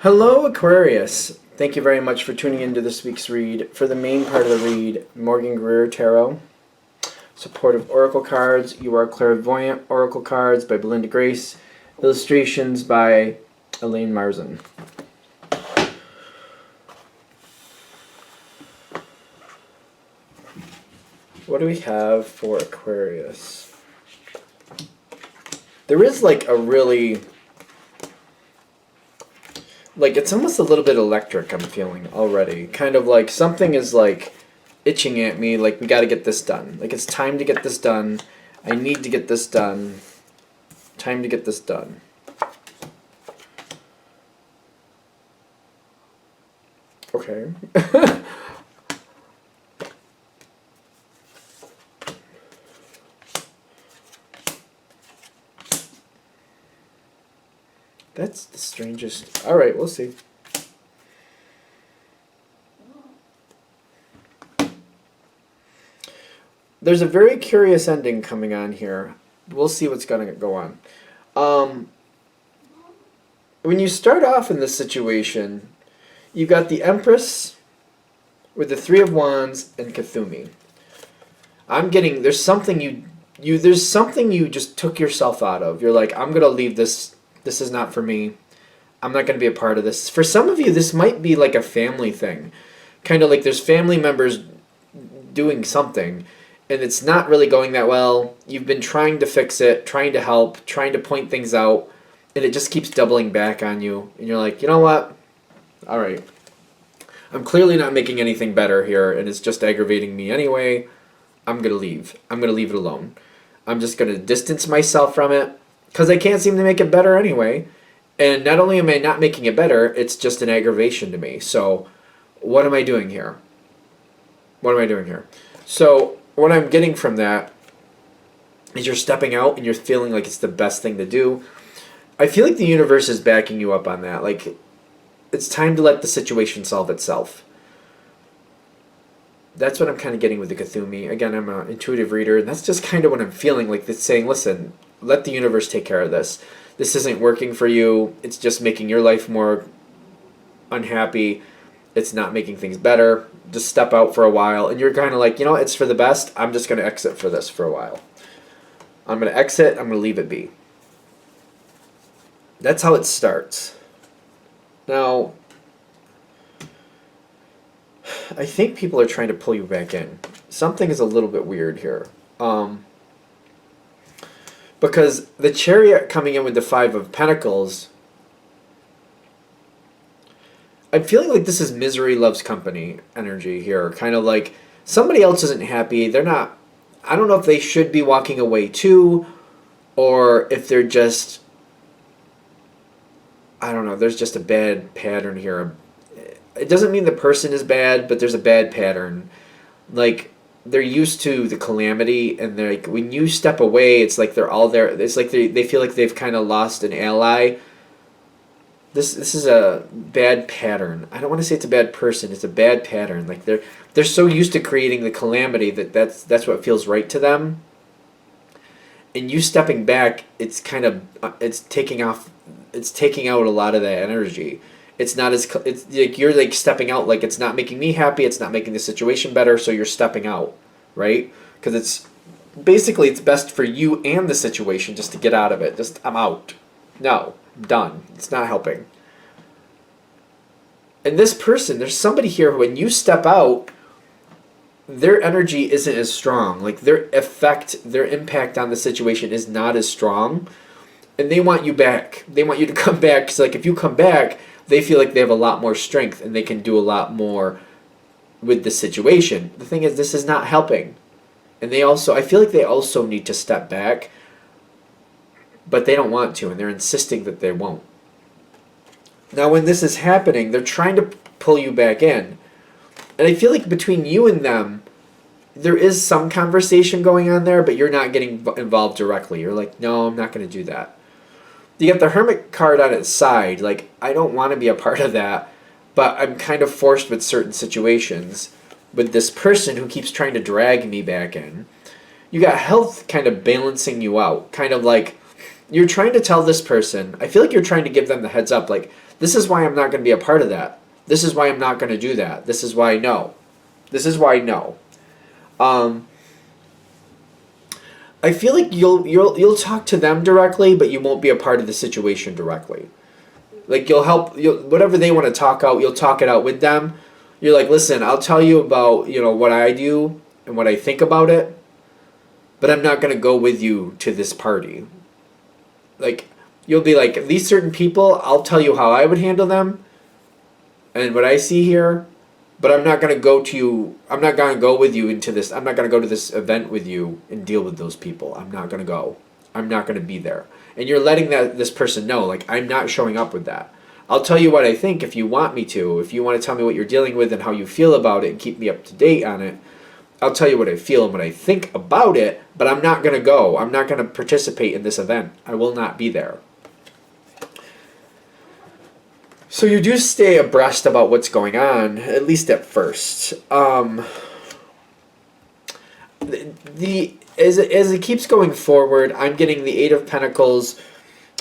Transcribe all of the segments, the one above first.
Hello, Aquarius. Thank you very much for tuning into this week's read. For the main part of the read, Morgan Greer Tarot. Supportive Oracle cards. You Are Clairvoyant Oracle cards by Belinda Grace. Illustrations by Elaine Marzin. What do we have for Aquarius? There is like a really... it's almost a little bit electric, I'm feeling already. Kind of like something is like itching at me, like we gotta get this done. Like it's time to get this done. I need to get this done. Time to get this done. Okay. That's the strangest. Alright, we'll see. There's a very curious ending coming on here. We'll see what's going to go on. When you start off in this situation, you got the Empress with the Three of Wands and Kathumi. I'm getting, there's something there's something you just took yourself out of. You're like, I'm going to leave this. This is not for me. I'm not going to be a part of this. For some of you, this might be like a family thing. Kind of like there's family members doing something, and it's not really going that well. You've been trying to fix it, trying to help, trying to point things out, and it just keeps doubling back on you. And you're like, you know what? All right. I'm clearly not making anything better here, and it's just aggravating me anyway. I'm going to leave. I'm going to leave it alone. I'm just going to distance myself from it, because I can't seem to make it better anyway. And not only am I not making it better, it's just an aggravation to me. So what am I doing here? What am I doing here? So what I'm getting from that is you're stepping out and you're feeling like it's the best thing to do. I feel like the universe is backing you up on that. Like, it's time to let the situation solve itself. That's what I'm kind of getting with the Kathumi. Again, I'm an intuitive reader, and that's just kind of what I'm feeling. Like, it's saying, listen, let the universe take care of this. This isn't working for you. It's just making your life more unhappy. It's not making things better. Just step out for a while. And you're kind of like, you know, it's for the best. I'm just going to exit for this for a while. I'm going to exit. I'm going to leave it be. That's how it starts. Now, I think people are trying to pull you back in. Something is a little bit weird here. Because the Chariot coming in with the Five of Pentacles, I'm feeling like this is misery loves company energy here. Kind of like somebody else isn't happy. They're not, I don't know if they should be walking away too, or if they're just, I don't know, there's just a bad pattern here. It doesn't mean the person is bad, but there's a bad pattern. Like, they're used to the calamity, and they're like, when you step away, it's like they're all there. It's like they feel like they've kind of lost an ally. This is a bad pattern. I don't want to say it's a bad person. It's a bad pattern. Like they're so used to creating the calamity that's what feels right to them. And you stepping back, it's kind of it's taking out a lot of that energy. It's not as, it's like you're like stepping out, like it's not making me happy, it's not making the situation better, so you're stepping out, right? Because it's basically, it's best for you and the situation just to get out of it. Just, I'm out. No, I'm done. It's not helping. And this person, there's somebody here who, when you step out, their energy isn't as strong. Like their effect, their impact on the situation is not as strong. And they want you back. They want you to come back. Because like if you come back, they feel like they have a lot more strength and they can do a lot more with the situation. The thing is, this is not helping. And they also, I feel like they also need to step back, but they don't want to, and they're insisting that they won't. Now, when this is happening, they're trying to pull you back in. And I feel like between you and them, there is some conversation going on there, but you're not getting involved directly. You're like, no, I'm not going to do that. You get the Hermit card on its side. Like, I don't want to be a part of that, but I'm kind of forced with certain situations with this person who keeps trying to drag me back in. You got health kind of balancing you out. Kind of like you're trying to tell this person, I feel like you're trying to give them the heads up, like, This is why I'm not going to be a part of that. This is why I'm not going to do that. This is why no. This is why no. I feel like you'll talk to them directly, but you won't be a part of the situation directly. Like you'll help, whatever they want to talk out, you'll talk it out with them. You're like, listen, I'll tell you about what I do and what I think about it, but I'm not gonna go with you to this party. Like you'll be like, these certain people, I'll tell you how I would handle them, and what I see here. But I'm not gonna go to you. I'm not gonna go with you into this. I'm not gonna go to this event with you and deal with those people. I'm not gonna go. I'm not gonna be there. And you're letting this person know, like, I'm not showing up with that. I'll tell you what I think if you want me to. If you want to tell me what you're dealing with and how you feel about it and keep me up to date on it, I'll tell you what I feel and what I think about it. But I'm not gonna go. I'm not gonna participate in this event. I will not be there. So you do stay abreast about what's going on, at least at first. As it keeps going forward, I'm getting the Eight of Pentacles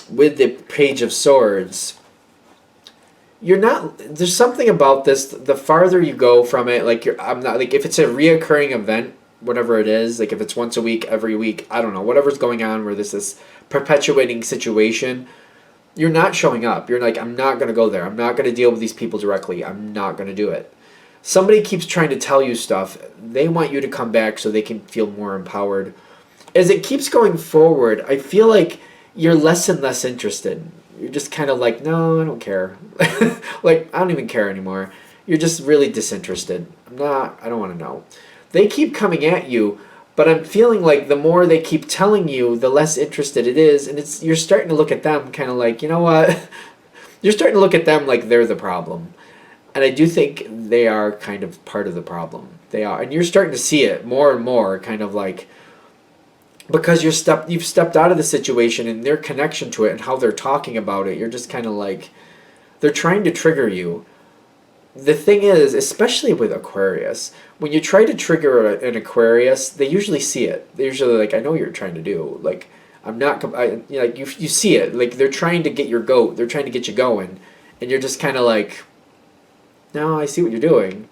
with the Page of Swords. There's something about this. The farther you go from it, I'm not like if it's a reoccurring event, whatever it is, like if it's once a week, every week, I don't know, whatever's going on where this is perpetuating situation. You're not showing up. You're like, I'm not going to go there. I'm not going to deal with these people directly. I'm not going to do it. Somebody keeps trying to tell you stuff. They want you to come back so they can feel more empowered. As it keeps going forward, I feel like you're less and less interested. You're just kind of like, no, I don't care. Like, I don't even care anymore. You're just really disinterested. I don't want to know. They keep coming at you. But I'm feeling like the more they keep telling you, the less interested it is. And you're starting to look at them kind of like, you know what? You're starting to look at them like they're the problem. And I do think they are kind of part of the problem. They are. And you're starting to see it more and more, kind of like, because you've stepped out of the situation and their connection to it and how they're talking about it. You're just kind of like, they're trying to trigger you. The thing is, especially with Aquarius, when you try to trigger an Aquarius, they usually see it. They're usually like, I know what you're trying to do. Like, I'm not, you see it. Like, they're trying to get your goat. They're trying to get you going. And you're just kind of like, no, I see what you're doing.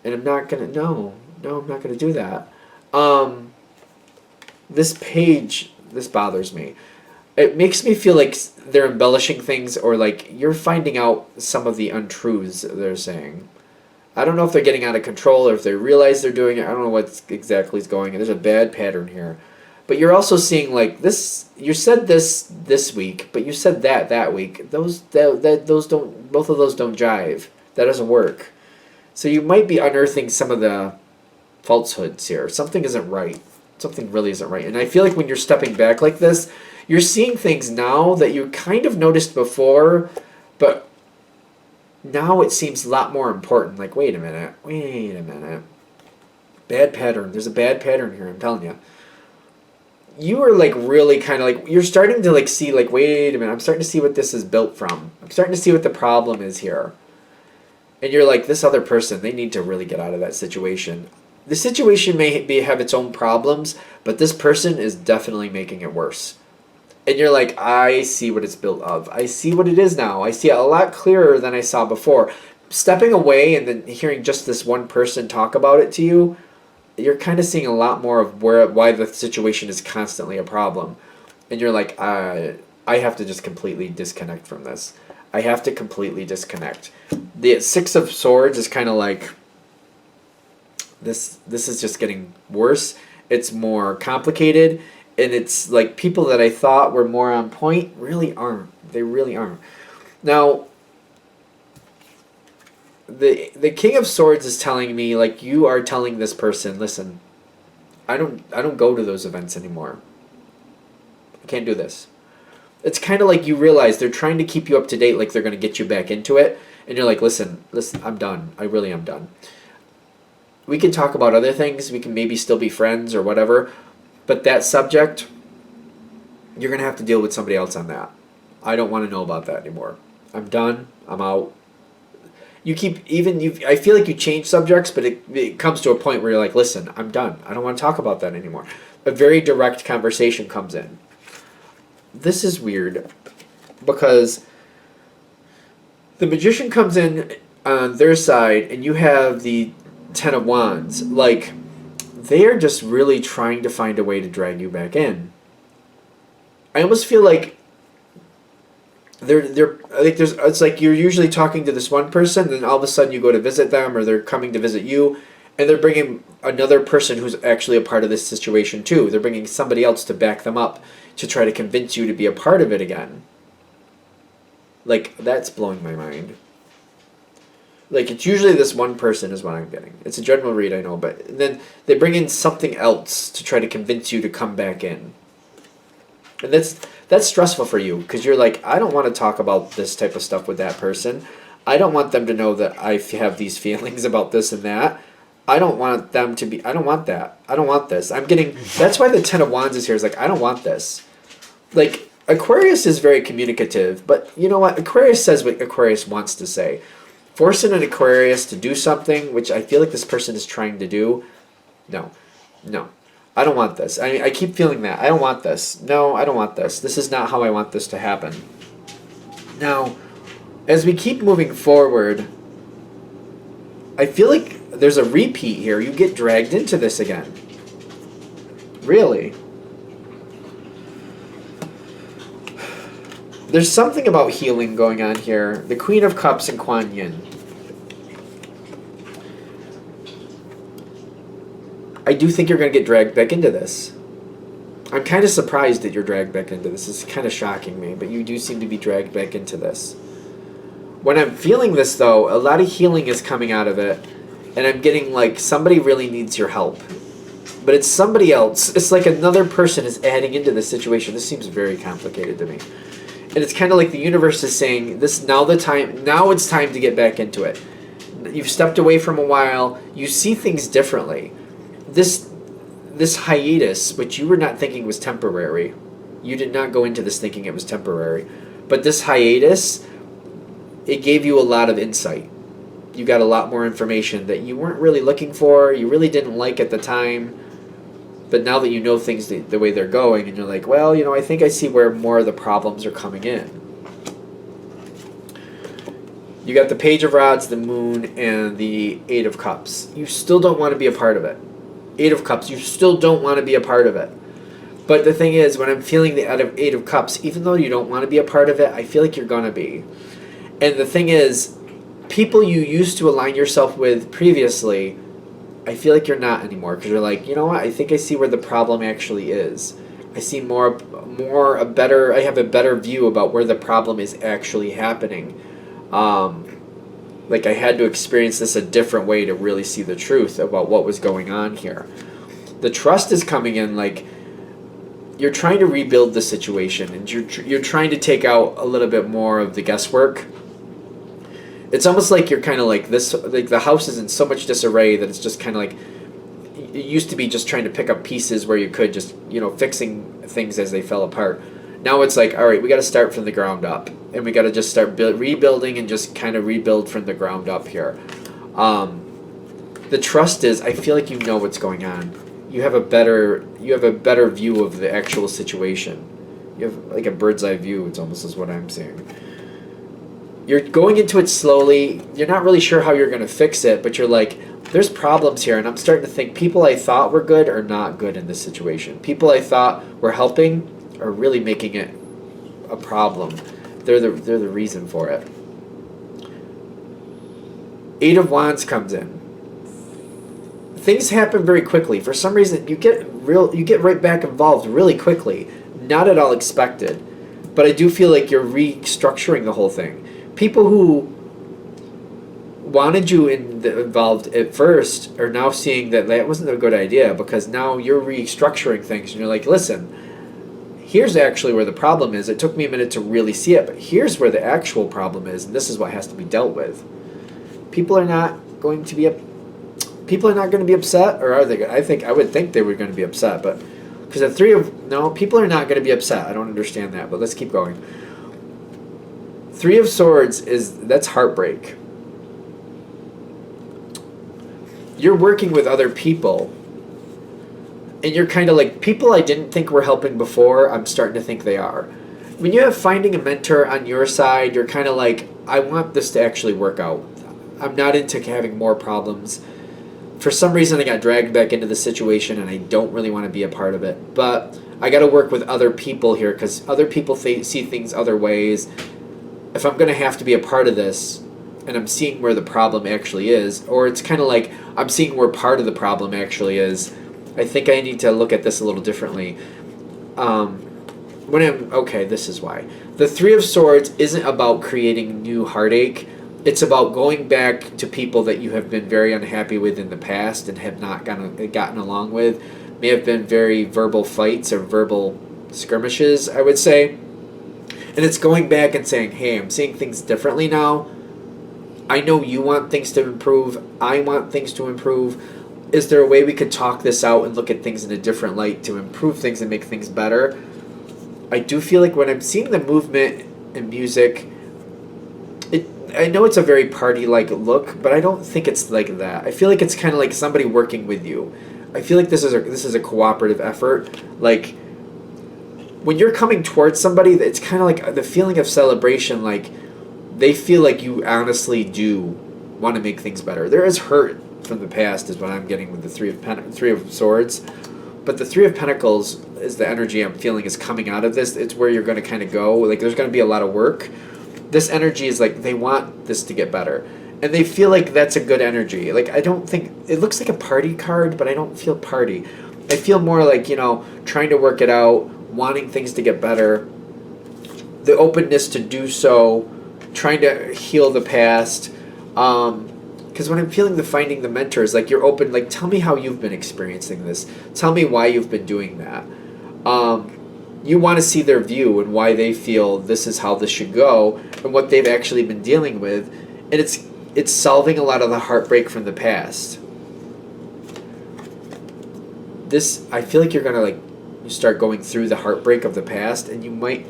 And I'm not going to, no, I'm not going to do that. This page, this bothers me. It makes me feel like they're embellishing things, or like you're finding out some of the untruths they're saying. I don't know if they're getting out of control or if they realize they're doing it. I don't know what exactly is going on. There's a bad pattern here. But you're also seeing like this, you said this week, but you said that week. Those don't, both of those don't jive. That doesn't work. So you might be unearthing some of the falsehoods here. Something isn't right. Something really isn't right. And I feel like when you're stepping back like this, you're seeing things now that you kind of noticed before, but now it seems a lot more important. Like, wait a minute. Bad pattern. There's a bad pattern here, I'm telling you. You are like really kind of like, you're starting to like see like, wait a minute, I'm starting to see what this is built from. I'm starting to see what the problem is here. And you're like, this other person, they need to really get out of that situation. The situation may have its own problems, but this person is definitely making it worse. And you're like, I see what it's built of. I see what it is now. I see it a lot clearer than I saw before. Stepping away and then hearing just this one person talk about it to you, you're kind of seeing a lot more of why the situation is constantly a problem. And you're like, I have to just completely disconnect from this. I have to completely disconnect. The Six of Swords is kind of like, this is just getting worse. It's more complicated. And it's like people that I thought were more on point really aren't. They really aren't. Now, the King of Swords is telling me, like, you are telling this person, listen, I don't go to those events anymore. I can't do this. It's kind of like you realize they're trying to keep you up to date, like they're going to get you back into it. And you're like, listen, I'm done. I really am done. We can talk about other things. We can maybe still be friends or whatever. But that subject, you're going to have to deal with somebody else on that. I don't want to know about that anymore. I'm done. I'm out. I feel like you change subjects, but it comes to a point where you're like, listen, I'm done. I don't want to talk about that anymore. A very direct conversation comes in. This is weird because The Magician comes in on their side, and you have the Ten of Wands. Like, they are just really trying to find a way to drag you back in. I almost feel like they're like there's it's like you're usually talking to this one person, and then all of a sudden you go to visit them, or they're coming to visit you, and they're bringing another person who's actually a part of this situation too. They're bringing somebody else to back them up to try to convince you to be a part of it again. Like, that's blowing my mind. Like, it's usually this one person is what I'm getting. It's a general read, I know, but then they bring in something else to try to convince you to come back in. And that's stressful for you, because you're like, I don't want to talk about this type of stuff with that person. I don't want them to know that I have these feelings about this and that. I don't want them to be, I don't want that. I don't want this. That's why the Ten of Wands is here. Is like, I don't want this. Like, Aquarius is very communicative, but you know what? Aquarius says what Aquarius wants to say. Forcing an Aquarius to do something, which I feel like this person is trying to do, no. I don't want this. I keep feeling that. I don't want this. No, I don't want this. This is not how I want this to happen. Now, as we keep moving forward, I feel like there's a repeat here. You get dragged into this again. Really? There's something about healing going on here. The Queen of Cups and Kuan Yin. I do think you're going to get dragged back into this. I'm kind of surprised that you're dragged back into this. It's kind of shocking me, but you do seem to be dragged back into this. When I'm feeling this, though, a lot of healing is coming out of it, and I'm getting like somebody really needs your help. But it's somebody else. It's like another person is adding into this situation. This seems very complicated to me. And it's kind of like the universe is saying, now it's time to get back into it. You've stepped away from a while. You see things differently. This hiatus, which you were not thinking was temporary, you did not go into this thinking it was temporary, but this hiatus, it gave you a lot of insight. You got a lot more information that you weren't really looking for, you really didn't like at the time, but now that you know things the way they're going, and you're like, well, I think I see where more of the problems are coming in. You got the Page of Rods, the Moon, and the Eight of Cups. You still don't want to be a part of it. Eight of Cups, you still don't want to be a part of it. But the thing is, when I'm feeling the Eight of Cups, even though you don't want to be a part of it, I feel like you're going to be. And the thing is, people you used to align yourself with previously, I feel like you're not anymore, because you're like, you know what, I think I see where the problem actually is. I see I have a better view about where the problem is actually happening. Like, I had to experience this a different way to really see the truth about what was going on here. The trust is coming in, like, you're trying to rebuild the situation, and you're trying to take out a little bit more of the guesswork. It's almost like you're kind of like this, like the house is in so much disarray that it's just kind of like, it used to be just trying to pick up pieces where you could just, fixing things as they fell apart. Now it's like, all right, we got to start from the ground up, and we got to just start rebuilding and just kind of rebuild from the ground up here. The trust is, I feel like you know what's going on. You have a better view of the actual situation. You have like a bird's eye view. It's almost is what I'm saying. You're going into it slowly. You're not really sure how you're going to fix it, but you're like, there's problems here, and I'm starting to think people I thought were good are not good in this situation. People I thought were helping are really making it a problem. They're the reason for it. Eight of Wands comes in. Things happen very quickly. For some reason, you get right back involved really quickly. Not at all expected, but I do feel like you're restructuring the whole thing. People who wanted you involved at first are now seeing that wasn't a good idea, because now you're restructuring things, and you're like, listen, here's actually where the problem is. It took me a minute to really see it, but here's where the actual problem is, and this is what has to be dealt with. People are not going to be upset, or are they? I would think they were going to be upset, but because people are not going to be upset. I don't understand that, but let's keep going. Three of Swords that's heartbreak. You're working with other people, and you're kind of like, people I didn't think were helping before, I'm starting to think they are. When you have finding a mentor on your side, you're kind of like, I want this to actually work out. I'm not into having more problems. For some reason, I got dragged back into the situation, and I don't really want to be a part of it. But I got to work with other people here, because other people see things other ways. If I'm going to have to be a part of this, and I'm seeing where the problem actually is, or it's kind of like I'm seeing where part of the problem actually is, I think I need to look at this a little differently. Okay, this is why. The Three of Swords isn't about creating new heartache. It's about going back to people that you have been very unhappy with in the past and have not gotten along with. May have been very verbal fights or verbal skirmishes, I would say. And it's going back and saying, hey, I'm seeing things differently now. I know you want things to improve. I want things to improve. Is there a way we could talk this out and look at things in a different light to improve things and make things better? I do feel like when I'm seeing the movement and music, I know it's a very party-like look, but I don't think it's like that. I feel like it's kind of like somebody working with you. I feel like this is a cooperative effort. Like, when you're coming towards somebody, it's kind of like the feeling of celebration, like they feel like you honestly do want to make things better. There is hurt from the past is what I'm getting with the Three of Swords. But the Three of Pentacles is the energy I'm feeling is coming out of this. It's where you're going to kind of go. Like, there's going to be a lot of work. This energy is like they want this to get better. And they feel like that's a good energy. Like, I don't think... It looks like a party card, but I don't feel party. I feel more like, trying to work it out, wanting things to get better, the openness to do so, trying to heal the past. Because when I'm feeling the finding the mentors, like, you're open, like, tell me how you've been experiencing this. Tell me why you've been doing that. You want to see their view and why they feel this is how this should go and what they've actually been dealing with. And it's solving a lot of the heartbreak from the past. This, I feel like you're going to, like, start going through the heartbreak of the past, and you might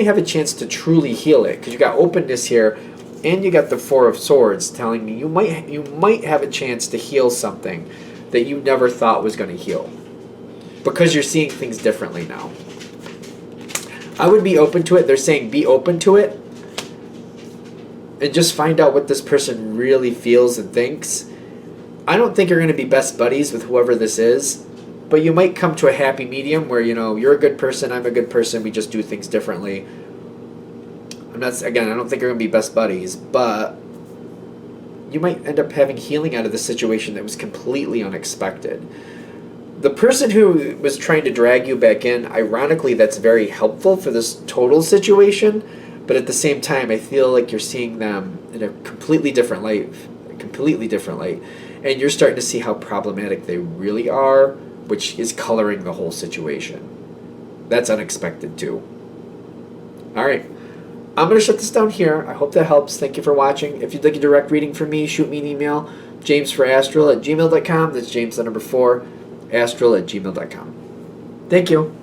have a chance to truly heal it, because you got openness here. And you got the Four of Swords telling me you might have a chance to heal something that you never thought was going to heal, because you're seeing things differently now. I would be open to it. They're saying be open to it and just find out what this person really feels and thinks. I don't think you're going to be best buddies with whoever this is, but you might come to a happy medium where, you're a good person, I'm a good person, we just do things differently. I don't think you're going to be best buddies, but you might end up having healing out of this situation that was completely unexpected. The person who was trying to drag you back in, ironically, that's very helpful for this total situation, but at the same time, I feel like you're seeing them in a completely different light, and you're starting to see how problematic they really are, which is coloring the whole situation. That's unexpected, too. All right. I'm going to shut this down here. I hope that helps. Thank you for watching. If you'd like a direct reading from me, shoot me an email, jamesforastral@gmail.com. That's James, the number 4, astral@gmail.com. Thank you.